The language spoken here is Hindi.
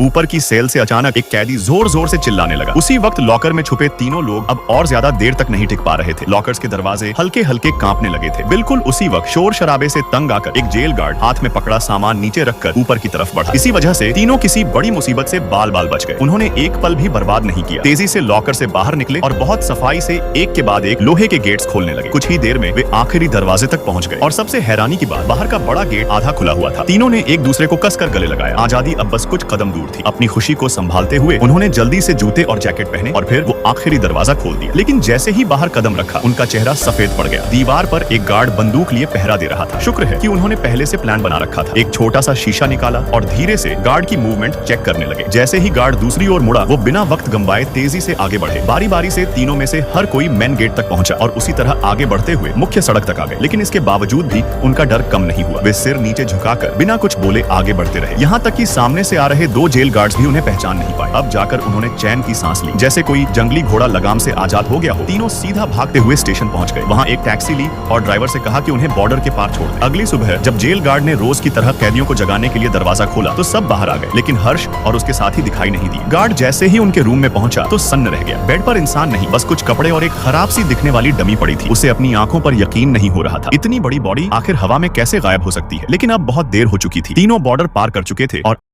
ऊपर की सेल से अचानक एक कैदी जोर जोर से चिल्लाने लगा। उसी वक्त लॉकर में छुपे तीनों लोग अब और ज्यादा देर तक नहीं टिक पा रहे थे। लॉकर्स के दरवाजे हल्के हल्के कांपने लगे थे। बिल्कुल उसी वक्त शोर शराबे से तंग आकर एक जेल गार्ड हाथ में पकड़ा सामान नीचे रखकर ऊपर की तरफ बढ़ा। इसी वजह से तीनों किसी बड़ी मुसीबत से बाल बाल बच गए। उन्होंने एक पल भी बर्बाद नहीं किया। तेजी से लॉकर से बाहर निकले और बहुत सफाई से एक के बाद एक लोहे के गेट्स खोलने लगे। कुछ ही देर में वे आखिरी दरवाजे तक पहुंच गए और सबसे हैरानी की बात, बाहर का बड़ा गेट आधा खुला हुआ था। तीनों ने एक दूसरे को कसकर गले लगाया। आजादी अब बस कुछ कदम दूर थी। अपनी खुशी को संभालते हुए उन्होंने जल्दी से जूते और जैकेट पहने और फिर वो आखिरी दरवाजा खोल दिया। लेकिन जैसे ही बाहर कदम रखा, उनका चेहरा सफेद पड़ गया। दीवार पर एक गार्ड बंदूक लिए पहरा दे रहा था। शुक्र है कि उन्होंने पहले से प्लान बना रखा था। एक छोटा सा शीशा निकाला और धीरे से गार्ड की मूवमेंट चेक करने लगे। जैसे ही गार्ड दूसरी ओर मुड़ा, वो बिना वक्त गंवाए तेजी से आगे बढ़े। बारी बारी से तीनों में से हर कोई मेन गेट तक पहुंचा और उसी तरह आगे बढ़ते हुए मुख्य सड़क तक आ गए। लेकिन इसके बावजूद भी उनका डर कम नहीं हुआ। वे सिर नीचे झुकाकर बिना कुछ बोले आगे बढ़ते रहे। यहाँ तक कि सामने से आ रहे दो जेल गार्ड्स भी उन्हें पहचान नहीं पाए। अब जाकर उन्होंने चैन की सांस ली, जैसे कोई जंगली घोड़ा लगाम से आजाद हो गया हो। तीनों सीधा भागते हुए स्टेशन पहुंच गए। वहां एक टैक्सी ली और ड्राइवर से कहा कि उन्हें बॉर्डर के पार छोड़ दे। अगली सुबह जब जेल गार्ड ने रोज की तरह कैदियों को जगाने के लिए दरवाजा खोला तो सब बाहर आ गए, लेकिन हर्ष और उसके साथी दिखाई नहीं दिए। गार्ड जैसे ही उनके रूम में पहुंचा तो सन्न रह गया। बेड पर इंसान नहीं, बस कुछ कपड़े और एक खराब सी दिखने वाली डमी पड़ी थी। उसे अपनी आंखों पर यकीन नहीं हो रहा था। इतनी बड़ी बॉडी आखिर हवा में कैसे गायब हो सकती है? लेकिन अब बहुत देर हो चुकी थी। तीनों बॉर्डर पार कर चुके थे और